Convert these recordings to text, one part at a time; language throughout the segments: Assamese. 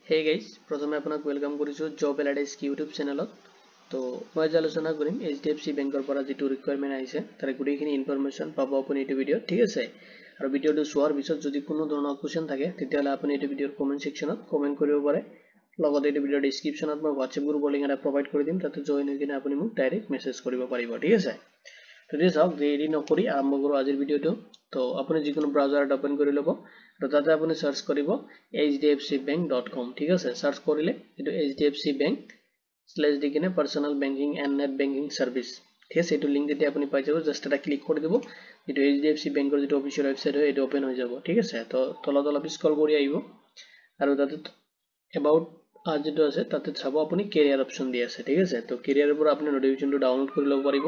Hey guys, প্ৰথমে আপোনাক ওয়েলকাম কৰিছো জব এলাইডেস্ক ইউটিউব চেনেলত। তো মই আজি আলোচনা কৰিম HDFC বেংকৰ পৰা যেটো ৰিকুৱাৰমেন্ট আহিছে তাৰে গুটেইখিনি ইনফৰমেশন পাব আপুনি এই ভিডিঅ'ত, ঠিক আছে। আৰু ভিডিঅ'টো চোৱাৰ পিছত যদি কোনো ধৰণৰ কোৱেশ্চন থাকে তেতিয়াহলে আপুনি এই ভিডিঅ'ৰ কমেন্ট সেকশনত কমেন্ট কৰিব পাৰে। লগতে এই ভিডিঅ'ৰ ডেসক্ৰিপচনত মই WhatsApp গ্ৰুপৰ লিংক এটা প্ৰভাইড কৰি দিম, তাতে জয়েন হৈ কিনে আপুনি মোক ডাইৰেক্ট মেছেজ কৰিব পাৰিব, ঠিক আছে। তো দিস চাওক দেৰি নকৰি আৰম্ভ কৰো আজিৰ ভিডিঅ'টো। তো আপুনি যিকোনো ব্ৰাউজাৰত ওপেন কৰি ল'ব আৰু তাতে আপুনি সাৰ্চ কৰিব hdfcbank.com, ঠিক আছে। সাৰ্চ কৰিলে এটো hdfcbank / দি কিনে personal banking and net banking service, ঠিক আছে। এটো লিংক যেতিয়া আপুনি পাই যাব জাস্ট এটা ক্লিক কৰি দিব, এটো HDFC বেংকৰ যেটো অফিচিয়েল ওয়েবসাইট হয় এটো ওপেন হৈ যাব, ঠিক আছে। তো তলত অলপ স্ক্ৰল কৰি আহিব আৰু তাতে এবাউট যেটো আছে তাতে চাব আপুনি কেৰিয়াৰ অপশন দি আছে, ঠিক আছে। তো কেৰিয়াৰৰ পৰা আপুনি নোটিফিকেশনটো ডাউনলোড কৰি ল'ব পাৰিব,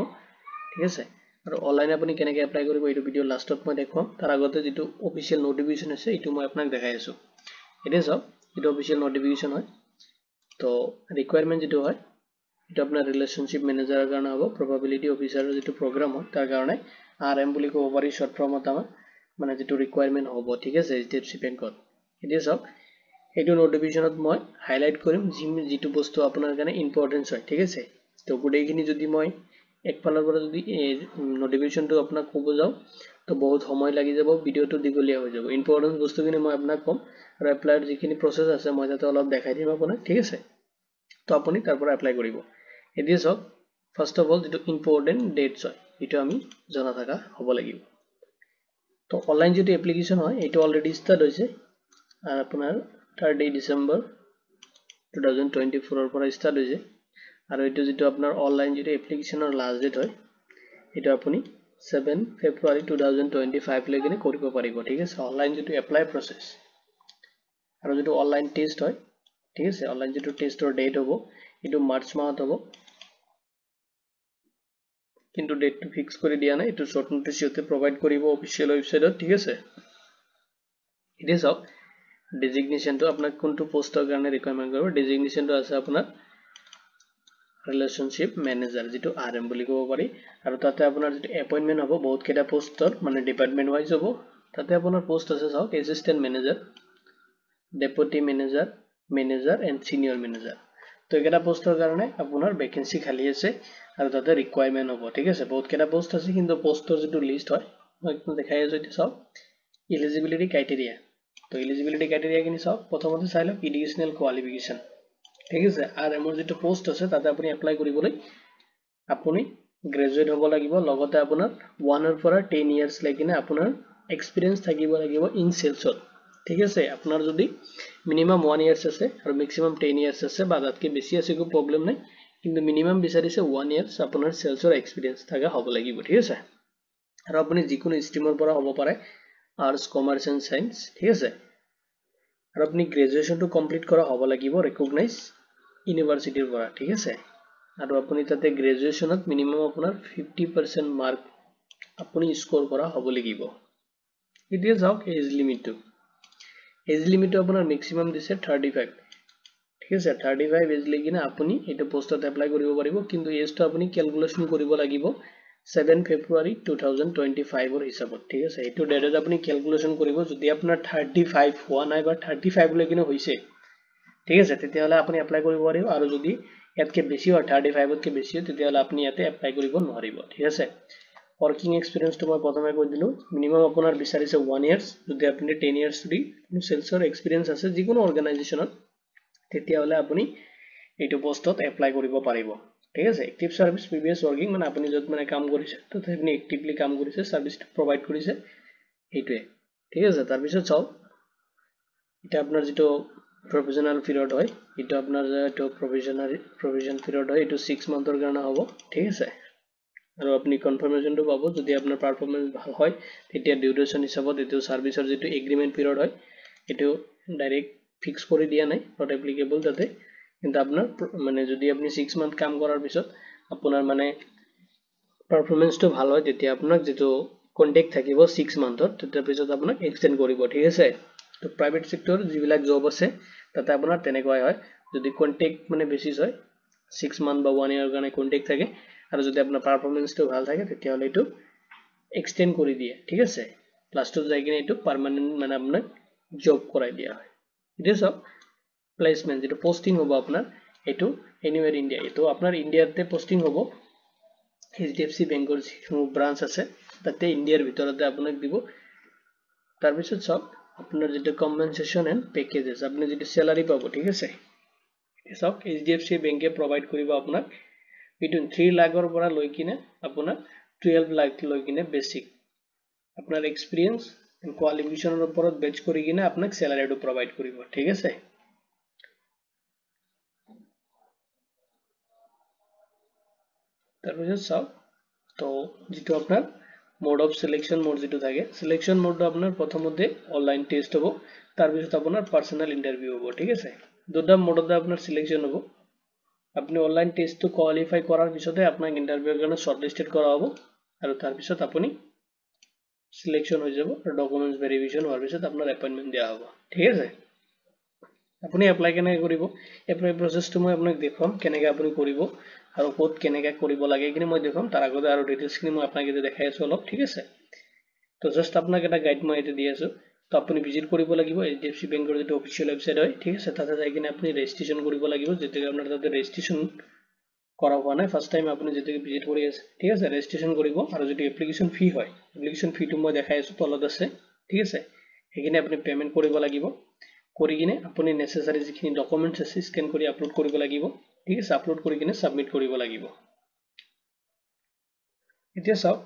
ঠিক আছে। আৰু অনলাইন আপুনি কেনেকৈ এপ্লাই কৰিব এইটো ভিডিও লাষ্টত মই দেখুৱাম। তাৰ আগতে যেটো অফিচিয়েল নোটিফিকেশন আছে এইটো মই আপোনাক দেখাই আছো। এটা চাওক এটা অফিচিয়েল নোটিফিকেশন হয়। তো ৰিকুৱাৰমেন্ট যেটো হয় এটা আপোনাৰ ৰিলেশনশিপ মেনেজাৰৰ কাৰণে হ'ব, প্ৰবাবিলিটি অফিচাৰৰ যেটো প্ৰগ্ৰাম হয় তাৰ কাৰণে RM বুলি ক'ব পাৰি শৰ্ট ফৰ্মত আমাৰ মানে যেটো ৰিকুৱাৰমেন্ট হ'ব, ঠিক আছে। HDFC বেংকত এটা চাওক এইটো নোটিফিকেশনত মই হাইলাইট কৰিম যেটো বস্তু আপোনাৰ কাৰণে ইম্পৰ্টেন্স হয়, ঠিক আছে। তো গুটেইখিনি যদি মই একফালৰ পৰা যদি নোটিফিকেশনটো আপোনাক ক'ব যাও তো বহুত সময় লাগি যাব, ভিডিওটো দীঘলীয়া হৈ যাব। ইম্পৰ্টেন্ট বস্তুখিনি মই আপোনাক কম আৰু এপ্লাইৰ যিখিনি প্ৰসেস আছে মই তাতে অলপ দেখাই দিম আপোনাক, ঠিক আছে। তো আপুনি তাৰ পৰা এপ্লাই কৰিব। এতিয়া চাওক ফাৰ্স্ট অফ অল যেটো ইম্পৰ্টেন্ট ডেটস হয় এটো আমি জনা থাকা হ'ব লাগিব। তো অনলাইন যেটো এপ্লিকেশন হয় এটো অলৰেডি স্টাৰ্ট হৈছে আৰু আপোনাৰ 30 ডিসেম্বৰ 2024 ৰ পৰা স্টাৰ্ট হৈছে আৰু এটো যেটো আপোনাৰ অনলাইন যেটো এপ্লিকেশনৰ লাষ্ট ডেট হয় এটো আপুনি 7 ফেব্ৰুৱাৰী 2025 লৈকে কৰিব পাৰিব, ঠিক আছে। অনলাইন যেটো এপ্লাই প্ৰসেস আৰু যেটো অনলাইন টেষ্ট হয়, ঠিক আছে। অনলাইন যেটো টেষ্টৰ ডেট হ'ব এটো মাৰ্চ মাহত হ'ব, কিন্তু ডেটটো ফিক্স কৰি দিয়া নাই, এটো শৰ্ট নোটিস ইতে প্ৰভাইড কৰিব অফিশিয়াল ওয়েবসাইটত, ঠিক আছে। এতিয়া চাওক ডেজিগনেশনটো আপোনাক কোনটো পোষ্টৰ কাৰণে ৰিকুৱাৰমেন্ট কৰিব। ডেজিগনেশনটো আছে আপোনাৰ ৰিলেশনশিপ মেনেজাৰ যেটো RM বুলি ক'ব পাৰি আৰু তাতে আপোনাৰ যেটো এপইন্টমেন্ট হ'ব বহুত কেটা পোষ্টৰ মানে ডিপাৰ্টমেন্ট ওয়াইজ হ'ব। তাতে আপোনাৰ পোষ্ট আছে চাওক assistant manager, deputy manager, manager and senior manager. তো একেটা পোষ্টৰ কাৰণে আপোনাৰ ভ্যাকেন্সি খালি আছে আৰু তাতে ৰিকুৱাৰমেন্ট হ'ব, ঠিক আছে। বহুত কেটা পোষ্ট আছে কিন্তু পোষ্টৰ যেটো লিষ্ট হয় মই একটু দেখাই আছো। এতিয়া চাওক এলিজিবিলিটি ক্ৰাইটেৰিয়া। তো এলিজিবিলিটি ক্ৰাইটেৰিয়া কিনি চাওক প্ৰথমতে চাই লওক এডুকেশনাল কোৱালিফিকেশন, ঠিক আছে। RM ৰ যেটো পোষ্ট আছে তাতে আপুনি এপ্লাই কৰিবলৈ আপুনি গ্ৰেজুৱেট হ'ব লাগিব, লগতে আপোনাৰ 1 ৰ পৰা 10 ইয়াৰ্স লৈকে আপোনাৰ এক্সপেৰিয়েন্স থাকিব লাগিব ইন সেলছত, ঠিক আছে। আপোনাৰ যদি মিনিমাম 1 ইয়াৰ্স আছে আৰু ম্যাক্সিমাম 10 ইয়াৰ্স আছে বা তাতকৈ বেছি আছে কোনো প্ৰবলেম নাই, কিন্তু মিনিমাম বিচাৰিছে 1 ইয়াৰ্স আপোনাৰ সেলছৰ এক্সপেৰিয়েন্স থাকা হ'ব লাগিব, ঠিক আছে। আৰু আপুনি যিকোনো ষ্ট্ৰীমৰ পৰা হ'ব পাৰে, আৰ্টস, কমাৰ্চ এণ্ড সায়েন্স, ঠিক আছে। আৰু আপুনি গ্ৰেজুৱেচনটো কমপ্লিট কৰা হ'ব লাগিব ৰিকগনাইজ ইউনিভাৰ্সিটিৰ পৰা, ঠিক আছে। আৰু আপুনি তাতে গ্ৰেজুৱেচনত মিনিমাম আপোনাৰ 50% মাৰ্ক আপুনি স্কোৰ কৰা হ'ব লাগিব। এতিয়া যাওক এজ লিমিটটো। এজ লিমিটটো আপোনাৰ ম্যাক্সিমাম দিছে 35, ঠিক আছে। 35 এজ লৈকে আপুনি এইটো পোষ্টত এপ্লাই কৰিব পাৰিব, কিন্তু এজটো আপুনি ক্যালকুলেশন কৰিব লাগিব 7 ফেব্ৰুৱাৰী 2025 ৰ হিচাপত, ঠিক আছে। এইটো ডেটত আপুনি ক্যালকুলেশন কৰিব। যদি আপোনাৰ 35 হোৱা নাই বা 35 লৈকে হৈছে, ঠিক আছে, তেতিয়াহলে আপুনি এপ্লাই কৰিব পাৰিব। আৰু যদি ইয়াতকে বেছি হয় 35 তকৈ বেছি হয় তেতিয়াহলে আপুনি ইয়াতে এপ্লাই কৰিব নোৱাৰিব, ঠিক আছে। वर्किंग एक्सपीरियंस तो मैं प्रथमे কৈ দিলো मिनिमाम আপোনাৰ বিচাৰিছে 1 ইয়াৰ্স। যদি আপুনি 10 ইয়াৰ্স যদি সেলছৰ এক্সপেৰিয়েন্স আছে যিকোনো অৰ্গানাইজেচনত তেতিয়াহলে আপুনি এইটো পোষ্টত এপ্লাই কৰিব পাৰিব, ঠিক আছে। এক্টিভ সাৰ্ভিস প্ৰিভিয়াস ওয়াৰ্কিং মানে আপুনি যত মানে কাম কৰিছে ততে আপুনি এক্টিভলি কাম কৰিছে, সাৰ্ভিস প্ৰভাইড কৰিছে এইটোৱে, ঠিক আছে। তাৰ পিছত চাও এটা আপোনাৰ যেটো প্ৰফেশনাল পিৰিয়ড হয় এটা আপোনাৰ যেটো প্ৰভিজন পিৰিয়ড হয় এটো 6 মান্থৰ কাৰণে হ'ব, ঠিক আছে। আৰু আপুনি কনফাৰ্মেশনটো পাব যদি আপোনাৰ পাৰফৰম্যান্স ভাল হয় তেতিয়া ডিউৰেশন হিচাপত এটো সাৰ্ভিসৰ যেটো এগ্ৰিমেন্ট পিৰিয়ড হয় এটো ডাইৰেক্ট ফিক্স কৰি দিয়া নাই, নট এপ্লিকেবল তাতে। কিন্তু আপোনাৰ মানে যদি আপুনি 6 মান্থ কাম কৰাৰ পিছত আপোনাৰ মানে পাৰফৰম্যান্সটো ভাল হয় তেতিয়া আপোনাক যেটো কন্ট্ৰাক্ট থাকিব 6 মান্থৰ তেতিয়া পিছত আপোনাক এক্সটেন্ড কৰিব, ঠিক আছে। তো প্ৰাইভেট সেক্টৰ যিবিলাক জব আছে তাতে আপোনাৰ তেনেকুৱাই হয়। যদি কন্ট্ৰাক্ট মানে বেছিস হয় 6 মান্থ বা 1 ইয়াৰ কাৰণে কন্ট্ৰাক্ট থাকে আৰু যদি আপোনাৰ পাৰফৰম্যান্সটো ভাল থাকে তেতিয়াহলে এটো এক্সটেন্ড কৰি দিয়ে, ঠিক আছে। লাষ্টত যাই কিনে এটো পাৰ্মানেন্ট মানে আপোনাক জব কৰাই দিয়া হয়। এতিয়া চাওক প্লেসমেন্ট যেটো পোস্টিং হ'ব আপোনাৰ এটো এনিওয়াৰ ইন্ডিয়া এটো আপোনাৰ ইন্ডিয়াতে পোস্টিং হ'ব HDFC বেংকৰ যিটো ব্ৰাঞ্চ আছে তাতে ইন্ডিয়াৰ ভিতৰতে আপোনাক দিব তাৰ পিছত সব আপোনাৰ যেটো কম্পেনসেশন এন্ড প্যাকেজেস আপুনি যেটো স্যালাৰি পাব ঠিক আছে সব HDFC বেংকে প্ৰভাইড কৰিব আপোনাক between 3 লাখৰ পৰা লৈ কিনে আপোনাৰ 12 লাখ লৈ কিনে বেসিক আপনাৰ এক্সপেৰিয়েন্স এন্ড কোয়ালিফিকেশনৰ ওপৰত বেচ কৰি কিনে আপোনাক স্যালাৰিটো প্ৰভাইড কৰিব ঠিক আছে তাৰপিছত সব তো যেটো আপনাৰ মোড অফ সিলেকশন মোড যেটো থাকে সিলেকশন মোডটো আপনাৰ প্ৰথমতে অনলাইন টেস্ট হ'ব তাৰপিছত আপোনাৰ পাৰ্সোনাল ইন্টাৰভিউ হ'ব ঠিক আছে দুটা মোডতে আপনাৰ সিলেকশন হ'ব আপনি অনলাইন টেস্টটো কোয়ালিফাই কৰাৰ পিছতে আপোনাক ইন্টাৰভিউৰ কাৰণে শৰ্টলিস্টেড কৰা হ'ব আৰু তাৰপিছত আপুনি সিলেকশন হৈ যাব আৰু ডকুমেন্টস ভেৰিফিকেশন হোৱাৰ পিছত আপোনাৰ এপইন্টমেন্ট দিয়া হ'ব ঠিক আছে আপুনি এপ্লাই কেনেকৈ কৰিব এপ্লাই প্ৰসেসটো মই আপোনাক দেখাম কেনেকৈ আপুনি কৰিব আৰু কোড কেনেকৈ কৰিব লাগে কিনে মই দেখাম তাৰ আগতে আৰু ডিটেইলছ খিনি মই আপোনাক এটা দেখাই আছো অলপ ঠিক আছে তো জাস্ট আপোনাক এটা গাইড মই এটা দি আছো তো আপুনি ভিজিট কৰিব লাগিব HDFC বেংকৰ যেটো অফিচিয়েল ওয়েবসাইট হয় ঠিক আছে তাতে যাই কিনে আপুনি ৰেজিষ্ট্ৰেচন কৰিব লাগিব যেটো আপোনাৰ তাতে ৰেজিষ্ট্ৰেচন কৰা হোৱা নাই ফাৰ্স্ট টাইম আপুনি যেটো ভিজিট কৰি আছে ঠিক আছে ৰেজিষ্ট্ৰেচন কৰিব আৰু যেটো এপ্লিকেশন ফি হয় এপ্লিকেশন ফিটো মই দেখাই আছো তলত আছে ঠিক আছে সেইখিনি আপুনি পেমেন্ট কৰিব লাগিব কৰি কিনে আপুনি নেসেসাৰি যিখিনি ডকুমেন্টস আছে স্ক্যান কৰি আপলোড কৰিব লাগিব ঠিক আছে আপলোড কৰি কিনে সাবমিট কৰিব লাগিব এতিয়া সব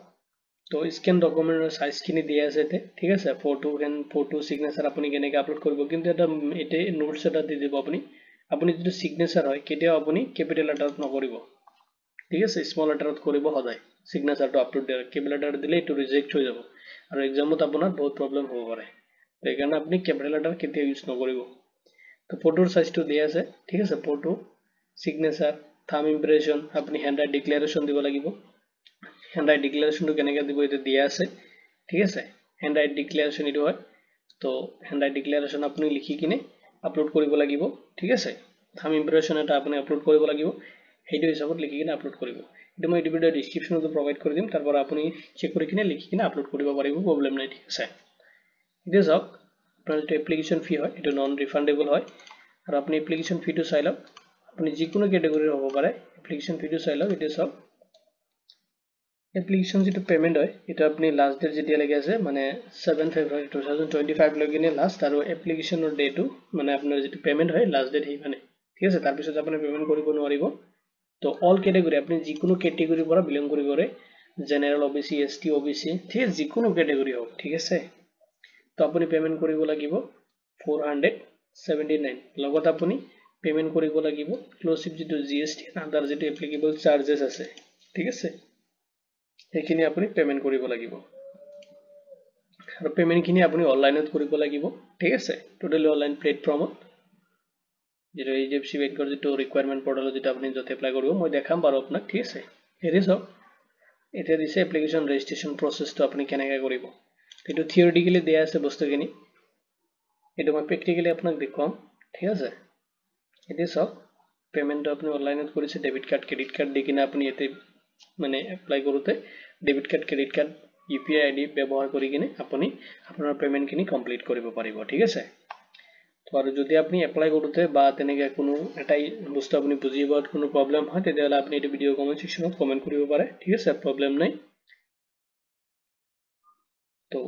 তো স্ক্যান ডকুমেন্টৰ সাইজ খিনি দিয়া আছে তে ঠিক আছে ফটো সিগনেচাৰ আপুনি কেনেকৈ আপলোড কৰিব কিন্তু এটা এতে নোটস এটা দি দিব আপুনি যেটো সিগনেচাৰ হয় কেতিয়াও আপুনি ক্যাপিটাল লেটাৰত নকৰিব ঠিক আছে স্মল লেটাৰত কৰিব সদায় সিগনেচাৰটো আপলোড দিয়া ক্যাপিটাল লেটাৰ দিলে এটো ৰিজেক্ট হৈ যাব আৰু এক্সামত আপোনাৰ বহুত প্ৰবলেম হ'ব পাৰে সেইকাৰণে আপুনি ক্যাপিটাল লেটাৰ কেতিয়াও ইউজ নকৰিব তো ফটোৰ সাইজটো দিয়া আছে ঠিক আছে ফটো সিগনেচাৰ থাম্ব ইমপ্ৰেশন আপুনি হ্যান্ড রাইট ডিক্লারেশন দিব লাগিব হ্যান্ড রাইট ডিক্লারেশনটো কেনেকৈ দিব এটা দিয়া আছে ঠিক আছে হ্যান্ড রাইট ডিক্লারেশন এটো হয় তো হ্যান্ড রাইট ডিক্লারেশন আপুনি লিখি কিনে আপলোড কৰিব লাগিব ঠিক আছে থাম্ব ইমপ্ৰেশন এটা আপুনি আপলোড কৰিব লাগিব হেইটো হিচাপত লিখি কিনে আপলোড কৰিব এটো মই ভিডিও ডেসক্ৰিপচনটো প্ৰভাইড কৰি দিম তাৰ পৰা আপুনি চেক কৰি কিনে লিখি কিনে আপলোড কৰিব পাৰিব প্ৰবলেম নাই ঠিক আছে এটা যাওক আপোনাৰ যেটো এপ্লিকেশন ফি হয় এটো নন ৰিফান্ডেবল হয় আৰু আপুনি এপ্লিকেশন ফিটো চাই লওক আপুনি যিকোনো ক্যাটাগৰীৰ হ'ব পাৰে এপ্লিকেশন ফিটো চাই লওক এটা সব এপ্লিকেশন যেটো পেমেন্ট হয় এটা আপনি লাস্ট ডেট যেতিয়া লাগে আছে মানে 7 ফেব্ৰুৱাৰী 2025 লৈ কিনে লাস্ট আৰু এপ্লিকেশনৰ ডেটো মানে আপোনাৰ যেটো পেমেন্ট হয় লাস্ট ডেট হি মানে ঠিক আছে তাৰ পিছত আপুনি পেমেন্ট কৰিব নোৱাৰিব তো অল ক্যাটাগৰী আপনি যিকোনো ক্যাটাগৰীৰ পৰা বিলং কৰিব পাৰে জেনাৰেল OBC ST OBC ঠিক আছে যিকোনো ক্যাটাগৰী হ'ব ঠিক আছে তো আপুনি পেমেন্ট কৰিব লাগিব 479 লগত আপুনি পেমেন্ট কৰিব লাগিব ক্লোজিভ যেটো GST আদাৰ যেটো এপ্লিকেবল চাৰ্জেস আছে ঠিক আছে এইখিনি আপুনি পেমেন্ট কৰিব লাগিব আৰু পেমেন্ট খিনি আপুনি অনলাইনত কৰিব লাগিব ঠিক আছে টোটালি অনলাইন প্লেটফৰ্মত যেটো HDFC বেংকৰ যেটো ৰিকোয়াৰমেন্ট পোৰ্টালত যেটো আপুনি যতে এপ্লাই কৰিব মই দেখাম বাৰু আপোনাক ঠিক আছে হেৰি সব এটা দিছে এপ্লিকেশন ৰেজিষ্ট্ৰেচন প্ৰসেসটো আপুনি কেনেকৈ কৰিব এটো থিওৰিটিক্যালি দিয়া আছে বস্তুখিনি এটো মই প্ৰ্যাকটিক্যালি আপোনাক দেখাম ঠিক আছে এটো সব পেমেন্টটো আপুনি অনলাইনত কৰিছে ডেবিট কাৰ্ড ক্ৰেডিট কাৰ্ড দি কিনে আপুনি এতে মানে এপ্লাই কৰোতে debit card credit card UPI ID ব্যৱহাৰ কৰি কিনে আপুনি আপোনাৰ পেমেন্ট খিনি কমপ্লিট কৰিব পাৰিব ঠিক আছে তো আৰু যদি আপুনি এপ্লাই কৰোতে বা তেনেকৈ কোনো এটাই বস্তু আপুনি বুজি পোৱাত কোনো প্ৰবলেম হয় তেতিয়াহলে আপুনি এই ভিডিও কমেন্ট সেকশনত কমেন্ট কৰিব পাৰে ঠিক আছে প্ৰবলেম নাই তো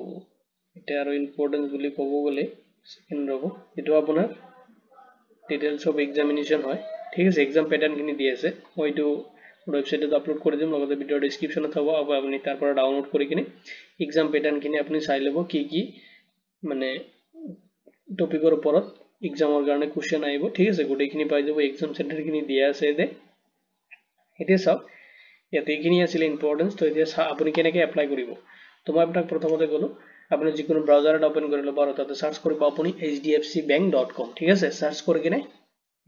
এটা আৰু ইম্পৰ্টেন্ট বুলি ক'ব গলে সেকেন্ড ৰব এটো আপোনাৰ ডিটেইলছ অফ এক্সামিনেশন হয় ঠিক আছে এক্সাম প্যাটাৰ্ন খিনি দি আছে মই এটো ওয়েবসাইটত আপলোড কৰি দিম লগতে ভিডিও ডেসক্ৰিপচনত হ'ব আপুনি তাৰ পৰা ডাউনলোড কৰি কিনে এক্সাম প্যাটাৰ্ন খিনি আপুনি চাই ল'ব কি মানে টপিকৰ ওপৰত এক্সামৰ কাৰণে কোৱেশ্চন আহিব ঠিক আছে গোটেইখিনি পাই যাব এক্সাম সেন্টাৰ খিনি দিয়া আছে দে এটা সব ইয়াতে এইখিনি আছিল ইম্পৰ্টেন্স তো এতিয়া আপুনি কেনেকৈ এপ্লাই কৰিব তো মই আপোনাক প্ৰথমতে গলো আপুনি যিকোনো ব্ৰাউজাৰত ওপেন কৰি ল'ব আৰু তাতে সাৰ্চ কৰিব আপুনি hdfcbank.com ঠিক আছে সাৰ্চ কৰি কিনে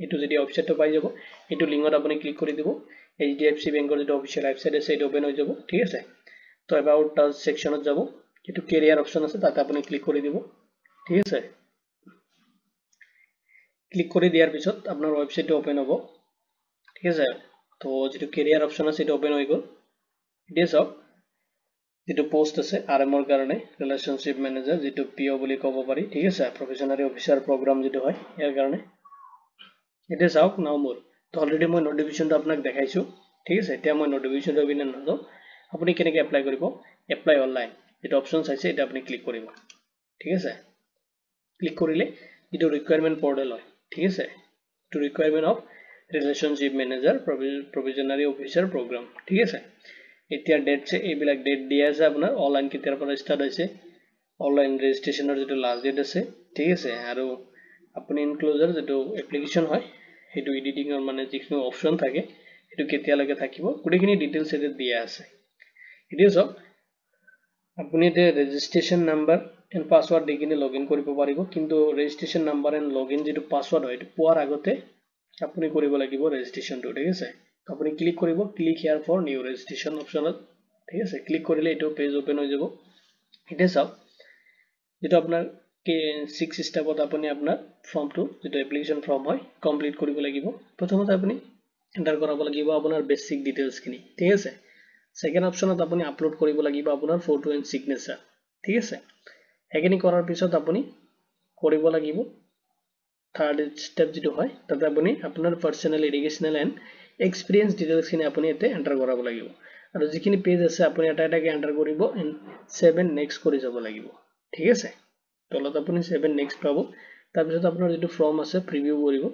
এটো যদি ওয়েবসাইটটো পাই যাব এটো লিংকত আপুনি ক্লিক কৰি দিব HDFC বেংকৰ যেটো অফিচিয়েল ওয়েবসাইট আছে এটো ওপেন হৈ যাব ঠিক আছে তো এবাউট আস সেকশনত যাব এটো কেৰিয়াৰ অপচন আছে তাতে আপুনি ক্লিক কৰি দিব ঠিক আছে ক্লিক কৰি দিয়াৰ পিছত আপোনাৰ ওয়েবসাইটটো ওপেন হ'ব ঠিক আছে তো যেটো কেৰিয়াৰ অপচন আছে এটো ওপেন হৈ গল এটা সব যেটো পোস্ট আছে RM ৰ কাৰণে ৰিলেশনশিপ মেনেজাৰ যেটো PO বুলি ক'ব পাৰি ঠিক আছে প্ৰফেশনাল অফিচাৰ প্ৰগ্ৰাম যেটো হয় ইয়াৰ কাৰণে এতিয়া চাওক নাও মোৰ তো অলৰেডি মই নোটিফিকেশনটো আপোনাক দেখাইছো ঠিক আছে এতিয়া মই নোটিফিকেশনটো বিনা নাযাওঁ আপুনি কেনেকৈ এপ্লাই কৰিব এপ্লাই অনলাইন এটা অপশনস আছে এটা আপুনি ক্লিক কৰিব ঠিক আছে ক্লিক কৰিলে এটো ৰিকোয়াৰমেন্ট পোৰ্টেল হয় ঠিক আছে to requirement of relationship manager probationary officer program ঠিক আছে এতিয়া ডেট সে এইবিলাক ডেট দিয়া আছে আপোনাৰ অনলাইন কেতিয়াৰ পৰা ষ্টাৰ্ট হৈছে অনলাইন ৰেজিষ্ট্ৰেচনৰ যেটো লাষ্ট ডেট আছে ঠিক আছে আৰু আপুনি ইনক্লোজাৰ যেটো এপ্লিকেশন হয় হেতু এডিটিংৰ মানে যিখিনি অপশন থাকে হেতু কেতিয়ালৈকে থাকিব গুটেখিনি ডিটেইলছ এতে দিয়া আছে এতিয়া সব আপুনি তে ৰেজিষ্ট্ৰেচন নাম্বাৰ এন্ড পাসওয়াৰ্ড দি কিনে লগইন কৰিব পাৰিব কিন্তু ৰেজিষ্ট্ৰেচন নাম্বাৰ এন্ড লগইন যেটো পাসওয়াৰ্ড হয় এটো পোৱাৰ আগতে আপুনি কৰিব লাগিব ৰেজিষ্ট্ৰেচনটো ঠিক আছে আপুনি ক্লিক কৰিব click here for new registration অপশনত ঠিক আছে ক্লিক কৰিলে এটো পেজ ওপেন হৈ যাব এটা চাওক যেটো আপোনাৰ 6 স্টেপত আপুনি আপোনাৰ ফৰ্মটো যেটো এপ্লিকেশন ফৰ্ম হয় কমপ্লিট কৰিব লাগিব প্ৰথমতে আপুনি এন্টাৰ কৰাব লাগিব আপোনাৰ বেসিক ডিটেইলছ খিনি ঠিক আছে সেকেন্ড অপশনত আপুনি আপলোড কৰিব লাগিব আপোনাৰ ফটো এন্ড সিগনেচাৰ ঠিক আছে এখিনি কৰাৰ পিছত আপুনি কৰিব লাগিব থাৰ্ড স্টেপ যেটো হয় তাতে আপুনি আপোনাৰ personal educational and experience details খিনি আপুনি এতে এন্টাৰ কৰাব লাগিব আৰু যিখিনি পেজ আছে আপুনি এটা এটাকে এন্টাৰ কৰিব এন্ড 7 নেক্সট কৰি যাব লাগিব ঠিক আছে তলত আপুনি 7 নেক্সট পাব তাৰ পিছত আপোনাৰ যেটো ফৰ্ম আছে প্ৰিভিউ কৰিব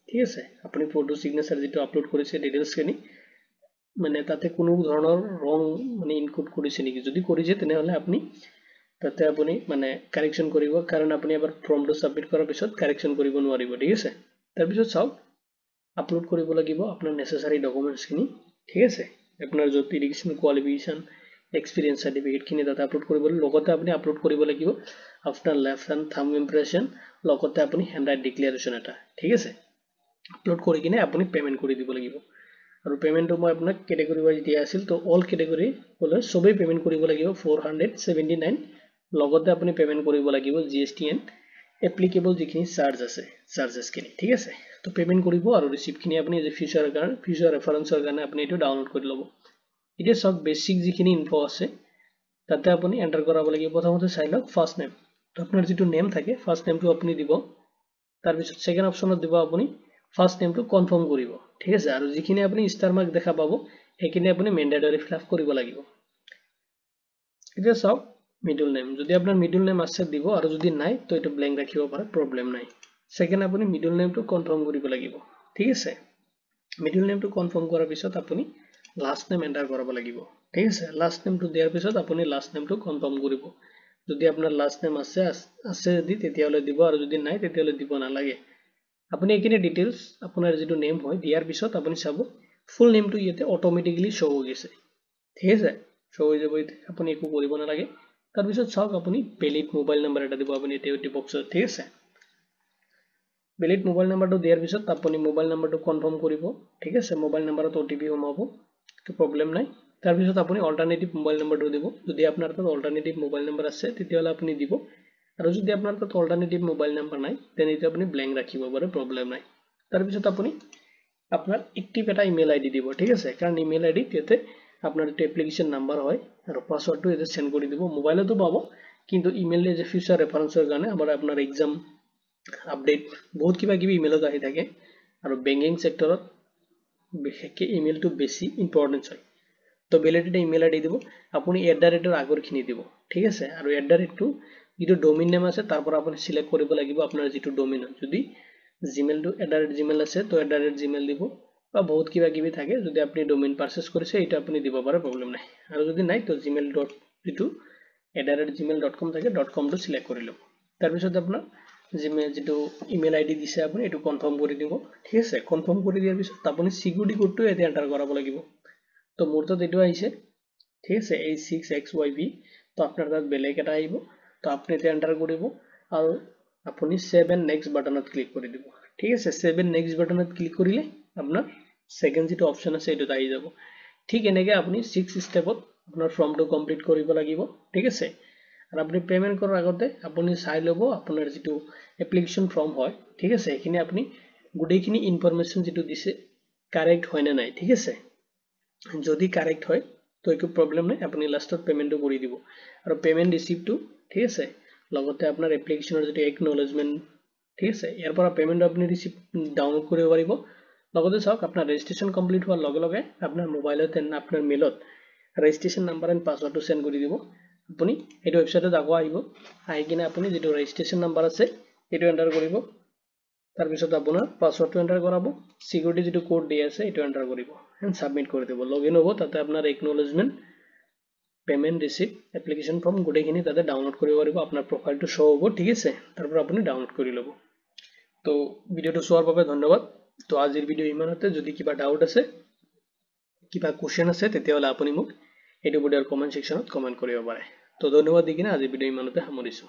ঠিক আছে আপুনি ফটো সিগনেচাৰ যেটো আপলোড কৰিছে ডিটেইলছ খিনি মানে তাতে কোনো ধৰণৰ ৰং মানে ইনপুট কৰিছে নেকি যদি কৰিছে তেনেহলে আপুনি তাতে আপুনি মানে কাৰেকচন কৰিব কাৰণ আপুনি এবাৰ ফৰ্মটো সাবমিট কৰাৰ পিছত কাৰেকচন কৰিব নোৱাৰিব ঠিক আছে তাৰ পিছত চাওক আপলোড কৰিব লাগিব আপোনাৰ নেসেসাৰী ডকুমেন্টছ খিনি ঠিক আছে আপোনাৰ যত এডুকেশন কোৱালিফিকেশন এক্সপেৰিয়েন্স সাৰ্টিফিকেট খিনি তাতে আপলোড কৰিব লগতে আপুনি আপলোড কৰিব লাগিব আফটাৰ লেফট হ্যান্ড থাম্ব ইমপ্ৰেশন লগতে আপুনি হ্যান্ড ডিক্লাৰেশন এটা ঠিক আছে আপলোড কৰি কিনে আপুনি পেমেন্ট কৰি দিব লাগিব আৰু পেমেন্টটো মই আপোনাক ক্যাটাগৰি ওয়াইজ দিয়া আছিল তো অল ক্যাটাগৰি হলে সবে পেমেন্ট কৰিব লাগিব 479 লগতে আপুনি পেমেন্ট কৰিব লাগিব জিএসটি এন্ড এপ্লিকেবল যিখিনি চাৰ্জ আছে চাৰ্জেস খিনি ঠিক আছে তো পেমেন্ট কৰিব আৰু ৰিসিপ্ট খিনি আপুনি যে ফিউচাৰ ৰেফাৰেন্সৰ কাৰণে আপুনি এটো ডাউনলোড কৰি ল'ব এতিয়া সব বেসিক যিখিনি ইনফো আছে তাতে আপুনি এন্টাৰ কৰাব লাগিব প্ৰথমতে চাই লওক ফাৰ্স্ট নেম তো আপোনাৰ যেটো নেম থাকে ফাৰ্স্ট নেমটো আপুনি দিব তাৰ পিছত সেকেন্ড অপশনত দিব আপুনি ফাৰ্স্ট নেমটো কনফাৰ্ম কৰিব ঠিক আছে আৰু যিখিনি আপুনি ষ্টাৰ মাৰ্ক দেখা পাব হেখিনি আপুনি মেন্ডেটৰি ফিলআপ কৰিব লাগিব এতিয়া চাওক মিডল নেম যদি আপোনাৰ মিডল নেম আছে দিব আৰু যদি নাই তো এটো ব্ল্যাঙ্ক ৰাখিব পাৰে প্ৰবলেম নাই সেকেন্ড আপুনি মিডল নেমটো কনফাৰ্ম কৰিব লাগিব ঠিক আছে মিডল নেমটো কনফাৰ্ম কৰাৰ পিছত আপুনি লাষ্ট নেম এন্টাৰ কৰাব লাগিব ঠিক আছে লাষ্ট নেমটো দিয়াৰ পিছত আপুনি লাষ্ট নেমটো কনফাৰ্ম কৰিব যদি আপোনাৰ লাষ্ট নেম আছে যদি তেতিয়ালে দিব আৰু যদি নাই তেতিয়ালে দিব নালাগে আপুনি এখিনি ডিটেইলছ আপোনাৰ যেটো নেম হয় দিয়াৰ পিছত আপুনি চাব ফুল নেমটো ইয়াতে অটোমেটিক্যালি শো হৈ গৈছে ঠিক আছে শো হৈ যাব আপুনি একো কৰিব নালাগে তাৰ পিছত চাওক আপুনি ভ্যালিড মোবাইল নাম্বাৰ এটা দিব আপুনি এটি বক্সত ঠিক আছে ভ্যালিড মোবাইল নাম্বাৰটো দিয়াৰ পিছত আপুনি মোবাইল নাম্বাৰটো কনফাৰ্ম কৰিব ঠিক আছে মোবাইল নাম্বাৰত ওটিপি সোমাব তো প্ৰবলেম নাই তাৰ পিছত আপুনি অল্টাৰনেটিভ মোবাইল নাম্বাৰটো দিব যদি আপোনাৰ তাত অল্টাৰনেটিভ মোবাইল নাম্বাৰ আছে তেতিয়ালে আপুনি দিব আৰু যদি আপোনাৰ তাত অল্টাৰনেটিভ মোবাইল নাম্বাৰ নাই তেনে এটা আপুনি ব্ল্যাঙ্ক ৰাখিব পাৰে প্ৰবলেম নাই তাৰ পিছত আপুনি আপোনাৰ এক্টিভ এটা ইমেইল আইডি দিব ঠিক আছে কাৰণ ইমেইল আইডি তেতে আপোনাৰ এটা এপ্লিকেশন নাম্বাৰ হয় আৰু পাসওয়াৰ্ডটো এতে সেন্ড কৰি দিব মোবাইলতো পাব কিন্তু ইমেইল যে ফিউচাৰ ৰেফাৰেন্সৰ কাৰণে আপোনাৰ এক্সাম আপডেট বহুত কিবা কিবি ইমেইলত আহি থাকে আৰু বেংকিং সেক্টৰত বিশেষকৈ ইমেইলটো বেছি ইম্পৰ্টেন্স হয় তো ভ্যালিড ইমেইল আইডি দিব আপুনি @ৰ আগৰখিনি দিব ঠিক আছে আৰু @টো যেটো ডোমেইন নেম আছে তাৰ পৰা আপুনি সিলেক্ট কৰিব লাগিব আপোনাৰ যেটো ডোমেইন যদি জিমেইলটো @gmail আছে তো @gmail দিব বা বহুত কিবা কিবি থাকে যদি আপুনি ডোমেইন পারচেজ কৰিছে এটা আপুনি দিব পাৰে প্ৰবলেম নাই আৰু যদি নাই তো gmail. যেটো @gmail.com থাকে .com টো সিলেক্ট কৰি লব তাৰ পিছত আপোনাৰ জিমেইল যেটো ইমেইল আইডি দিছে আপুনি এটো কনফাৰ্ম কৰি দিব ঠিক আছে কনফাৰ্ম কৰি দিয়াৰ পিছত আপুনি সিকিউৰিটি কোডটো এতে এন্টাৰ কৰাব লাগিব তো মোৰ তাত এটো আহিছে ঠিক আছে A6XYV তো আপোনাৰ তাত বেলেগ এটা আহিব তো আপুনি এতে এন্টাৰ কৰিব আৰু আপুনি 7 নেক্সট বাটনত ক্লিক কৰি দিব ঠিক আছে 7 নেক্সট বাটনত ক্লিক কৰিলে আপোনাৰ সেকেন্ড যেটো অপশন আছে এটো আহি যাব ঠিক এনেকৈ আপুনি 6 স্টেপত আপোনাৰ ফৰ্মটো কমপ্লিট কৰিব লাগিব ঠিক আছে আৰু আপুনি পেমেন্ট কৰাৰ আগতে আপুনি চাই লব আপোনাৰ যেটো এপ্লিকেশন ফৰ্ম হয় ঠিক আছে এখিনি আপুনি গুটেখিনি ইনফৰমেশন যেটো দিছে কাৰেক্ট হয় না নাই ঠিক আছে যদি কাৰেক্ট হয় তো একো প্ৰবলেম নাই আপুনি লাষ্টত পেমেন্টটো কৰি দিব আৰু পেমেন্ট ৰিসিপ্টটো ঠিক আছে লগতে আপোনাৰ এপ্লিকেশনৰ যেটো একনলেজমেন্ট ঠিক আছে ইয়াৰ পৰা পেমেন্ট আপুনি ৰিসিপ্ট ডাউনলোড কৰিব পাৰিব লগতে চাওক আপোনাৰ ৰেজিষ্ট্ৰেচন কমপ্লিট হোৱাৰ লগে লগে আপোনাৰ মোবাইলত আপোনাৰ মেইলত ৰেজিষ্ট্ৰেচন নাম্বাৰ এণ্ড পাছৱৰ্ডটো সেন্ড কৰি দিব আপুনি এইটো ওয়েবসাইটত আগো আহিব আহি কিনে আপুনি যেটো ৰেজিষ্ট্ৰেচন নাম্বাৰ আছে এটো এন্টাৰ কৰিব তাৰ পিছত আপোনাৰ পাছৱৰ্ডটো এন্টাৰ কৰাব সিকিউৰিটি যেটো কোড দিয়া আছে এটো এন্টাৰ কৰিব এন্ড সাবমিট কৰি দিব লগইন হ'ব তাতে আপোনাৰ একনলেজমেন্ট পেমেন্ট ৰিসিপ্ট এপ্লিকেশন ফৰ্ম গোটেইখিনি তাতে ডাউনলোড কৰিব পাৰিব আপোনাৰ প্ৰফাইলটো শো হ'ব ঠিক আছে তাৰপৰা আপুনি ডাউনলোড কৰি ল'ব তো ভিডিওটো চোৱাৰ বাবে ধন্যবাদ তো আজিৰ ভিডিও ইমানতে যদি কিবা ডাউট আছে কিবা কোশ্চেন আছে তেতিয়াহলে আপুনি মোক এইটো ভিডিওৰ কমেন্ট সেকশনত কমেন্ট কৰিব পাৰে তো ধন্যবাদ দি কিনে আজিৰ ভিডিও ইমানতে সামৰিছো